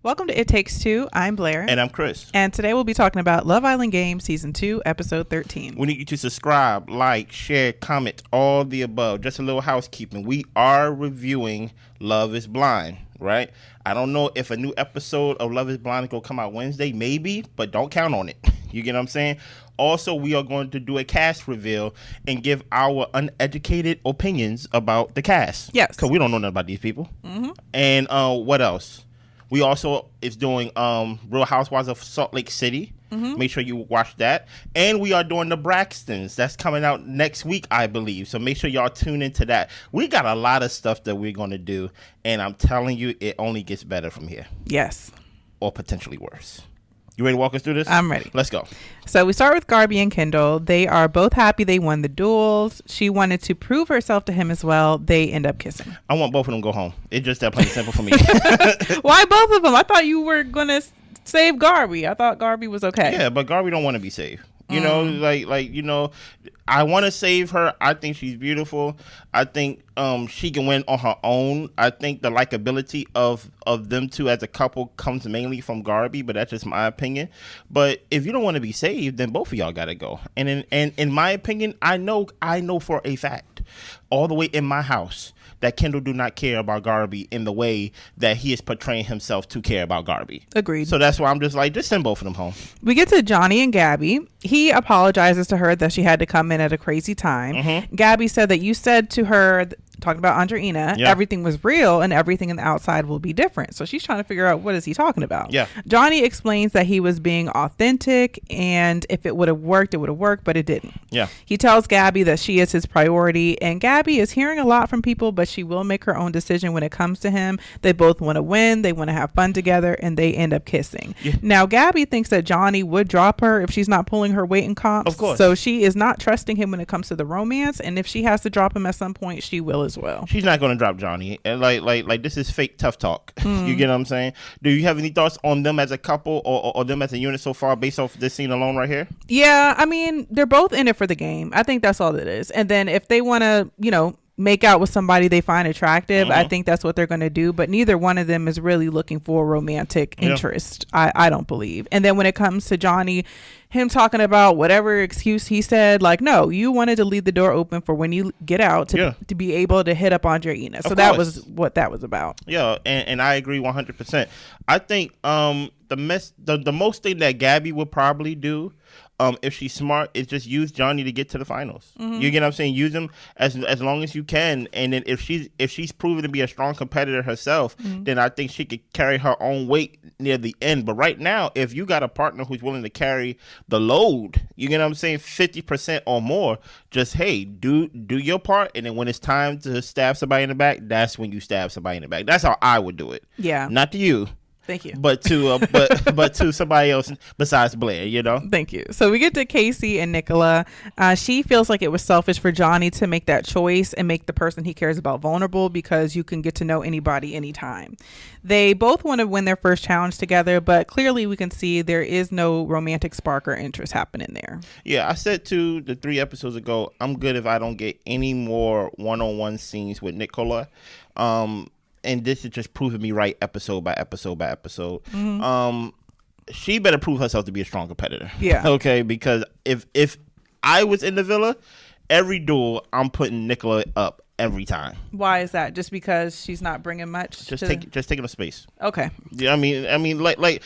Welcome to It Takes Two. I'm Blair. And I'm Chris. And today we'll be talking about Love Island Games Season 2, Episode 13. We need you to subscribe, like, share, comment, all the above. Just a little housekeeping. We are reviewing Love is Blind, right? I don't know if a new episode of Love is Blind is going to come out Wednesday. Maybe, but don't count on it. You get what I'm saying? Also, we are going to do a cast reveal and give our uneducated opinions about the cast. Yes. Because we don't know nothing about these people. Mm-hmm. And what else? We also is doing Real Housewives of Salt Lake City. Mm-hmm. Make sure you watch that. And we are doing the Braxtons. That's coming out next week, I believe. So make sure y'all tune into that. We got a lot of stuff that we're going to do. And I'm telling you, it only gets better from here. Yes. Or potentially worse. You ready to walk us through this? I'm ready. Let's go. So we start with Garby and Kendall. They are both happy they won the duels. She wanted to prove herself to him as well. They end up kissing. I want both of them to go home. It's just that plain simple for me. Why both of them? I thought you were going to save Garby. I thought Garby was okay. Yeah, but Garby don't want to be saved. You know, like you know, I want to save her. I think she's beautiful. I think she can win on her own. I think the likability of them two as a couple comes mainly from Garby, but that's just my opinion. But if you don't want to be saved, then both of y'all got to go. And in my opinion, I know for a fact, all the way in my house, that Kendall do not care about Garby in the way that he is portraying himself to care about Garby. Agreed. So that's why I'm just like, just send both of them home. We get to Johnny and Gabby. He apologizes to her that she had to come in at a crazy time. Mm-hmm. Gabby said that you said to her, talking about Andreina, everything was real and everything in the outside will be different. So she's trying to figure out, what is he talking about? Yeah. Johnny explains that he was being authentic, and if it would have worked, it would have worked, but it didn't. Yeah. He tells Gabby that she is his priority, and Gabby is hearing a lot from people, but she will make her own decision when it comes to him. They both want to win, they want to have fun together, and they end up kissing. Yeah. Now, Gabby thinks that Johnny would drop her if she's not pulling her weight in comps. Of course. So she is not trusting him when it comes to the romance, and if she has to drop him at some point, she will as well. She's not going to drop Johnny. And like this is fake tough talk. You get what I'm saying? Do you have any thoughts on them as a couple or them as a unit so far based off this scene alone right here? Yeah, I mean, they're both in it for the game. I think that's all it is. And then if they want to, make out with somebody they find attractive, I think that's what they're going to do. But neither one of them is really looking for romantic interest. I don't believe. And then when it comes to Johnny, him talking about whatever excuse he said, like, no, you wanted to leave the door open for when you get out to be able to hit up Andreina. So that was what that was about. Yeah, and I agree 100%. I think the most thing that Gabby would probably do, if she's smart, is just use Johnny to get to the finals. You get what I'm saying? Use him as long as you can, and then if she's proven to be a strong competitor herself, then I think she could carry her own weight near the end. But right now, if you got a partner who's willing to carry the load, you get what I'm saying, 50% or more, just do your part, and then when it's time to stab somebody in the back, that's when you stab somebody in the back. That's how I would do it. Yeah, not to you. Thank you. But to but to somebody else besides Blair, Thank you. So we get to Casey and Nicola. She feels like it was selfish for Johnny to make that choice and make the person he cares about vulnerable, because you can get to know anybody anytime. They both want to win their first challenge together, but clearly we can see there is no romantic spark or interest happening there. Yeah, I said 3 episodes ago, I'm good if I don't get any more one-on-one scenes with Nicola. And this is just proving me right episode by episode by episode. She better prove herself to be a strong competitor. Yeah. Okay, because if I was in the villa, every duel I'm putting Nicola up every time. Why is that? Just because she's not bringing much? Just taking up space. Okay. Yeah, I mean, like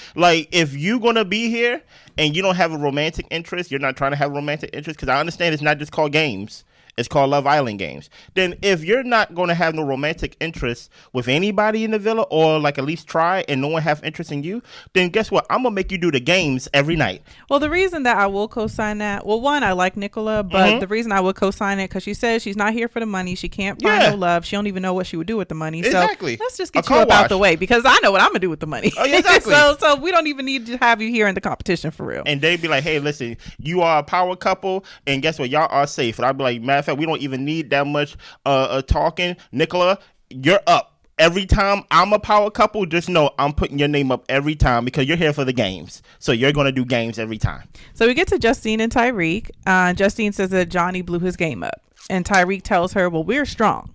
if you're gonna be here and you don't have a romantic interest, you're not trying to have a romantic interest, because I understand it's not just called games. It's called Love Island Games. Then if you're not going to have no romantic interest with anybody in the villa, or like at least try, and no one have interest in you, then guess what? I'm going to make you do the games every night. Well, the reason that I will co-sign that, well, one, I like Nicola, but the reason I will co-sign it, because she says she's not here for the money. She can't find no love. She don't even know what she would do with the money. Exactly. So let's just get you up out the way, because I know what I'm going to do with the money. Oh, exactly. so we don't even need to have you here in the competition for real. And they'd be like, hey, listen, you are a power couple, and guess what? Y'all are safe. And I'd be like, matter of fact, we don't even need that much talking. Nicola, you're up. Every time I'm a power couple, just know I'm putting your name up every time, because you're here for the games. So you're going to do games every time. So we get to Justine and Tyreek. Justine says that Johnny blew his game up. And Tyreek tells her, well, we're strong.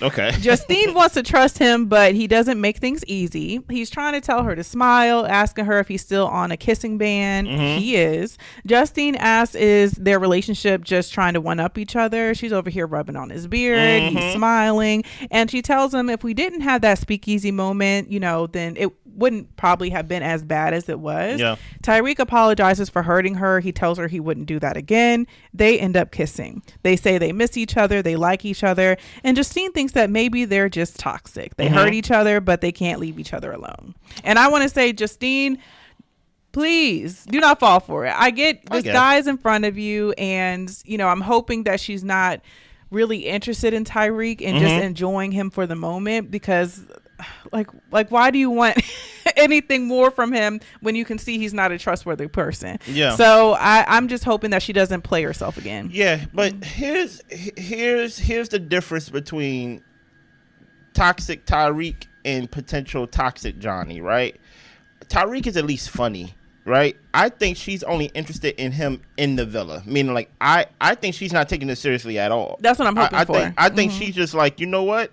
Okay. Justine wants to trust him, but he doesn't make things easy. He's trying to tell her to smile, asking her if he's still on a kissing ban. He is. Justine asks, is their relationship just trying to one-up each other? She's over here rubbing on his beard. He's smiling. And she tells him if we didn't have that speakeasy moment, then it wouldn't probably have been as bad as it was. Yeah. Tyreek apologizes for hurting her. He tells her he wouldn't do that again. They end up kissing. They say they miss each other. They like each other. And Justine thinks that maybe they're just toxic. They hurt each other, but they can't leave each other alone. And I want to say, Justine, please do not fall for it. I get this guy's in front of you, and I'm hoping that she's not really interested in Tyreek and just enjoying him for the moment, because why do you want anything more from him when you can see he's not a trustworthy person? Yeah. So I'm just hoping that she doesn't play herself again. Yeah, but here's the difference between toxic Tyreek and potential toxic Johnny, right? Tyreek is at least funny, right? I think she's only interested in him in the villa, meaning I think she's not taking this seriously at all. That's what I'm hoping for. I think she's just like, you know what?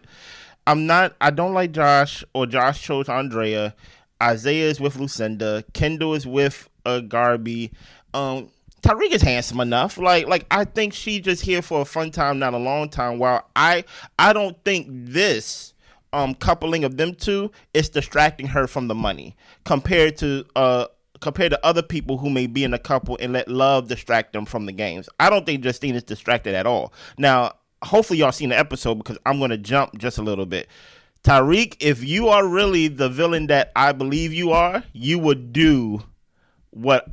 I don't like Josh, or Josh chose Andrea. Isaiah is with Lucinda. Kendall is with Garby. Tyreek is handsome enough. I think she's just here for a fun time, not a long time. While I don't think this coupling of them two is distracting her from the money compared to other people who may be in a couple and let love distract them from the games. I don't think Justine is distracted at all. Now, hopefully y'all seen the episode, because I'm going to jump just a little bit. Tyreek, if you are really the villain that I believe you are, you would do what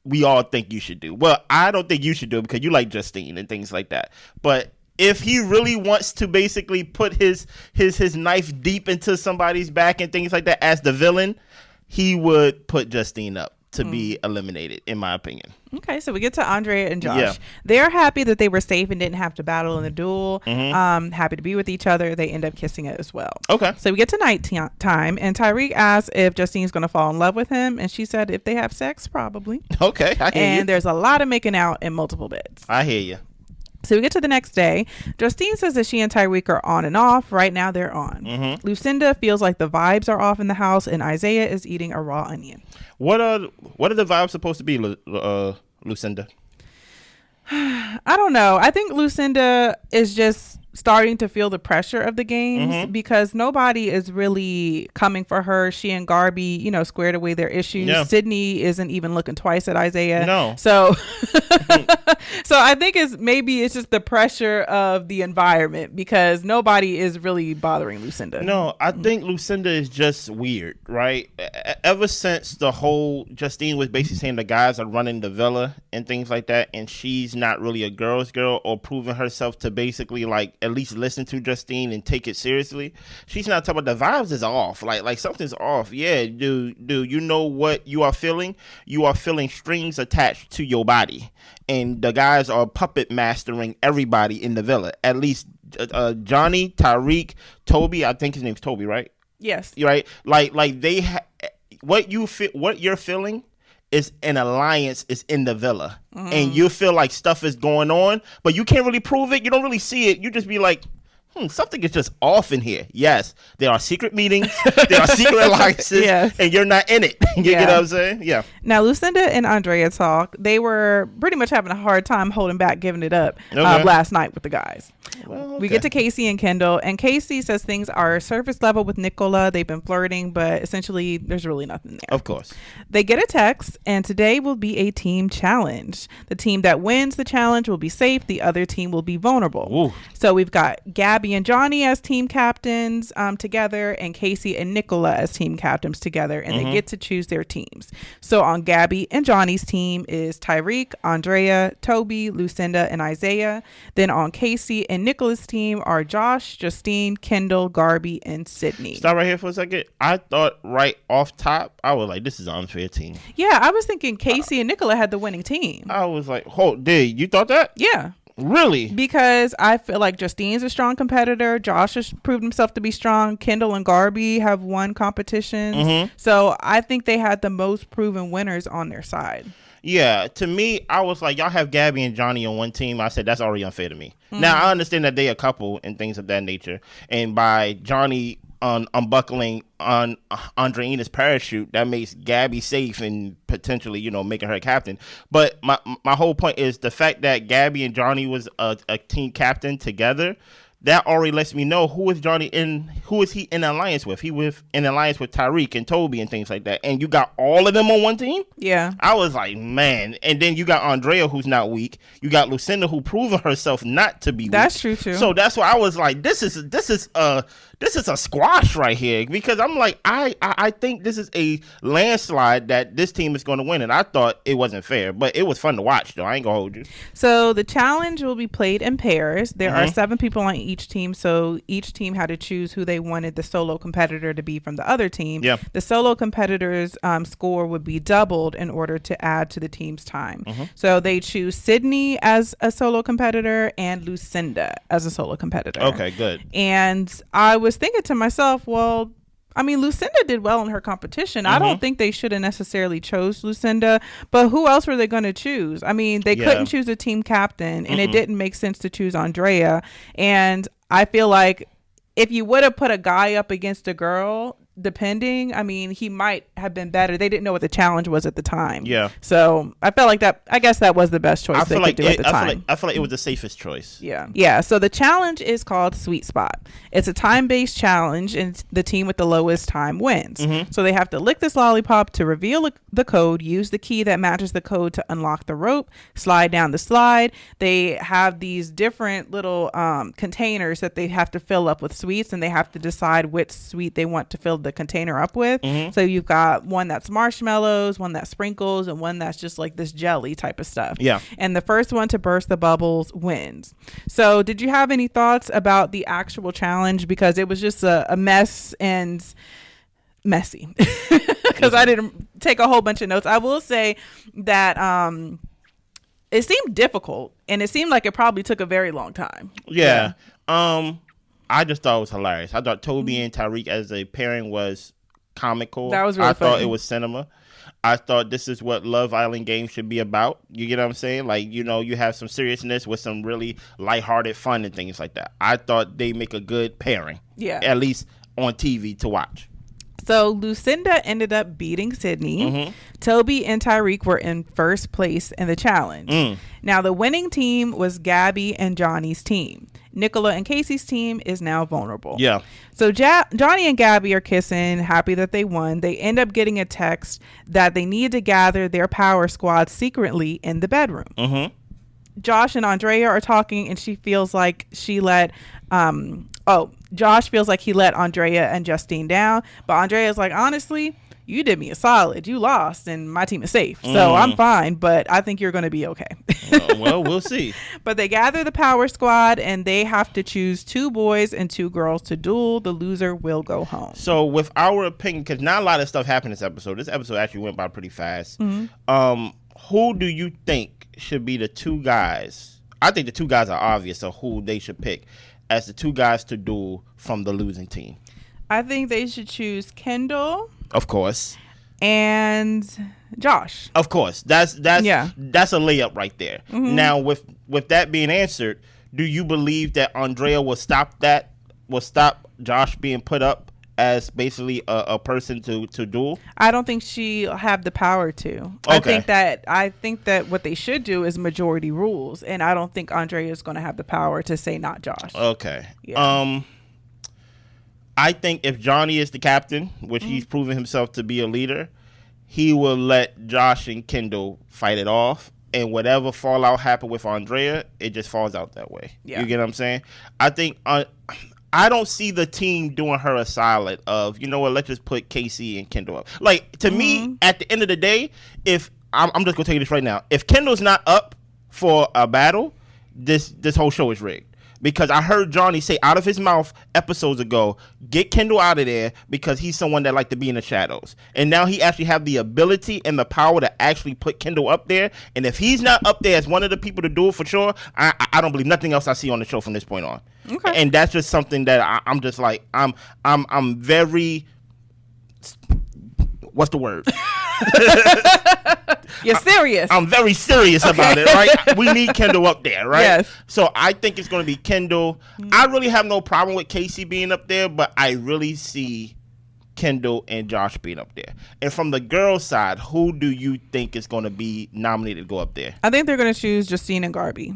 we all think you should do. Well, I don't think you should do it because you like Justine and things like that. But if he really wants to basically put his knife deep into somebody's back and things like that as the villain, he would put Justine up to be eliminated, in my opinion. Okay, so we get to Andrea and Josh. Yeah. They're happy that they were safe and didn't have to battle in the duel. Happy to be with each other. They end up kissing it as well. Okay. So we get to night time, and Tyreek asks if Justine's going to fall in love with him, and she said if they have sex, probably. Okay, I hear you. And there's a lot of making out in multiple beds. I hear you. So we get to the next day. Justine says that she and Tyreek are on and off. Right now, they're on. Lucinda feels like the vibes are off in the house, and Isaiah is eating a raw onion. What are the vibes supposed to be, Lucinda? I don't know. I think Lucinda is just starting to feel the pressure of the games because nobody is really coming for her. She and Garby, squared away their issues. Yeah. Sydney isn't even looking twice at Isaiah. No. So so I think it's just the pressure of the environment because nobody is really bothering Lucinda. No, I think Lucinda is just weird, right? Ever since the whole Justine was basically saying the guys are running the villa and things like that, and she's not really a girl's girl or proving herself to basically at least listen to Justine and take it seriously. She's not talking about the vibes is off. Like something's off. Yeah, dude, you know what you are feeling? You are feeling strings attached to your body. And the guys are puppet mastering everybody in the villa. At least Johnny, Tyreek, Toby. I think his name's Toby, right? Yes. Right. Like they what you're feeling is an alliance is in the villa, and you feel like stuff is going on, but you can't really prove it. You don't really see it. You just be like, something is just off in here. Yes, there are secret meetings, there are secret alliances, and you're not in it. You get what I'm saying? Yeah. Now, Lucinda and Andrea talk. They were pretty much having a hard time holding back, giving it up last night with the guys. Well, We get to Casey and Kendall, and Casey says things are surface level with Nicola. They've been flirting, but essentially there's really nothing there. Of course. They get a text, and today will be a team challenge. The team that wins the challenge will be safe. The other team will be vulnerable. Ooh. So we've got Gabby and Johnny as team captains together, and Casey and Nicola as team captains together, and they get to choose their teams. So on Gabby and Johnny's team is Tyreek, Andrea, Toby, Lucinda, and Isaiah. Then on Casey and Nicola's team are Josh, Justine, Kendall, Garby, and Sydney. Stop right here for a second. I thought right off top, I was like, this is an unfair team. Yeah, I was thinking Casey and Nicola had the winning team. I was like, dude, you thought that? Yeah. Really? Because I feel like Justine's a strong competitor. Josh has proved himself to be strong. Kendall and Garby have won competitions. So I think they had the most proven winners on their side. Yeah, to me, I was like, y'all have Gabby and Johnny on one team. I said, that's already unfair to me. Now, I understand that they a couple and things of that nature. And by Johnny unbuckling on Andreina's parachute, that makes Gabby safe and potentially, making her a captain. But my whole point is the fact that Gabby and Johnny was a team captain together. That already lets me know who is he in alliance with. He was in alliance with Tyreek and Toby and things like that. And you got all of them on one team? Yeah. I was like, man. And then you got Andrea, who's not weak. You got Lucinda, who proven herself not to be weak. That's true too. So that's why I was like, this is a squash right here, because I'm like, I think this is a landslide that this team is going to win, and I thought it wasn't fair, but it was fun to watch though. I ain't gonna hold you. So the challenge will be played in pairs. There are 7 people on each team, so each team had to choose who they wanted the solo competitor to be from the other team. Yeah. The solo competitor's score would be doubled in order to add to the team's time. So they choose Sydney as a solo competitor and Lucinda as a solo competitor. Okay, good. And I was thinking to myself, well, I mean, Lucinda did well in her competition. I don't think they should have necessarily chose Lucinda, but who else were they going to choose? I mean, they couldn't choose a team captain, and it didn't make sense to choose Andrea. And I feel like if you would have put a guy up against a girl, depending, I mean, he might have been better. They didn't know what the challenge was at the time. Yeah. So I felt like that, I guess that was the best choice they could do at the time. I feel like it was the safest choice. Yeah. Yeah. So the challenge is called Sweet Spot. It's a time-based challenge, and the team with the lowest time wins. So they have to lick this lollipop to reveal the code, use the key that matches the code to unlock the rope, slide down the slide. They have these different little containers that they have to fill up with sweets, and they have to decide which sweet they want to fill the container up with. So you've got one that's marshmallows, one that's sprinkles, and one that's just like this jelly type of stuff. Yeah. And the first one to burst the bubbles wins. So did you have any thoughts about the actual challenge? Because it was just a mess and messy. Because I didn't take a whole bunch of notes. I will say that it seemed difficult, and it seemed like it probably took a very long time. Yeah. I just thought it was hilarious. I thought Toby and Tyreek as a pairing was comical. That was really funny. I thought it was cinema. I thought this is what Love Island games should be about. You get what I'm saying? Like, you have some seriousness with some really lighthearted fun and things like that. I thought they make a good pairing. Yeah. At least on TV to watch. So Lucinda ended up beating Sydney. Toby and Tyreek were in first place in the challenge. Now the winning team was Gabby and Johnny's team. Nicola and Casey's team is now vulnerable. Yeah. So Johnny and Gabby are kissing, happy that they won. They end up getting a text that they need to gather their power squad secretly in the bedroom. Josh and Andrea are talking, and she feels like she let Josh feels like he let Andrea and Justine down, but Andrea's like, honestly, you did me a solid. You lost, and my team is safe, so I'm fine, but I think you're going to be okay. Well, we'll see. But they gather the power squad, and they have to choose 2 boys and 2 girls to duel. The loser will go home. So with our opinion, because not a lot of stuff happened this episode. This episode actually went by pretty fast. Who do you think should be the 2 guys? I think the 2 guys are obvious of who they should pick as the 2 guys to duel from the losing team. I think they should choose Kendall. Of course. And Josh. Of course. That's a layup right there. Now, with that being answered, do you believe that Andrea will stop Josh being put up as basically a person to duel? I don't think she'll have the power to. Okay. I think that what they should do is majority rules, and I don't think Andrea is going to have the power to say not Josh. Okay. Yeah. I think if Johnny is the captain, which he's proven himself to be a leader, he will let Josh and Kendall fight it off. And whatever fallout happened with Andrea, it just falls out that way. Yeah. You get what I'm saying? I think I don't see the team doing her a solid of, you know what, let's just put Casey and Kendall up. Like, to me, at the end of the day, if I'm just going to tell you this right now. If Kendall's not up for a battle, this whole show is rigged. Because I heard Johnny say out of his mouth episodes ago, get Kendall out of there because he's someone that like to be in the shadows. And now he actually have the ability and the power to actually put Kendall up there. And if he's not up there as one of the people to do it for sure, I don't believe nothing else I see on the show from this point on. Okay. And that's just something that I'm just like, I'm very, what's the word? You're serious. I'm very serious about it, right? We need Kendall up there, right? Yes. So I think it's going to be Kendall. I really have no problem with Casey being up there, but I really see Kendall and Josh being up there. And from the girls' side, who do you think is going to be nominated to go up there? I think they're going to choose Justine and Garby.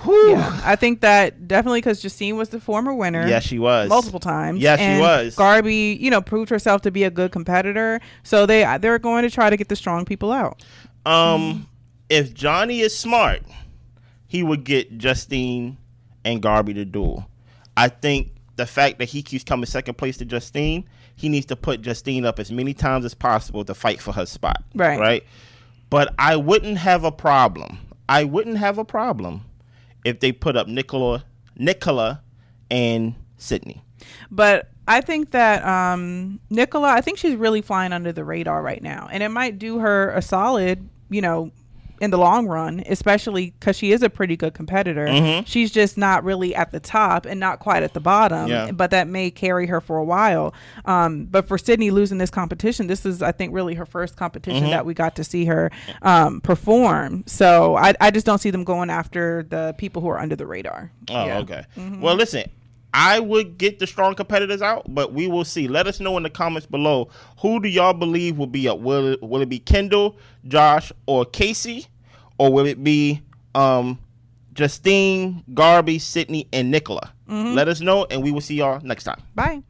Whew. Yeah, I think that definitely because Justine was the former winner. Yes, she was. Multiple times. Yes, she was. Garby, proved herself to be a good competitor. So they're going to try to get the strong people out. If Johnny is smart, he would get Justine and Garby to duel. I think the fact that he keeps coming second place to Justine, he needs to put Justine up as many times as possible to fight for her spot. Right? But I wouldn't have a problem. If they put up Nicola and Sydney. But I think that Nicola, I think she's really flying under the radar right now. And it might do her a solid, in the long run, especially because she is a pretty good competitor. Mm-hmm. She's just not really at the top and not quite at the bottom, but that may carry her for a while. But for Sydney losing this competition, this is, I think, really her first competition that we got to see her perform. So I just don't see them going after the people who are under the radar. Oh, okay. Mm-hmm. Well, listen, I would get the strong competitors out, but we will see. Let us know in the comments below, who do y'all believe will be up? Will it be Kendall, Josh, or Casey? Or will it be Justine, Garby, Sydney, and Nicola? Let us know, and we will see y'all next time. Bye.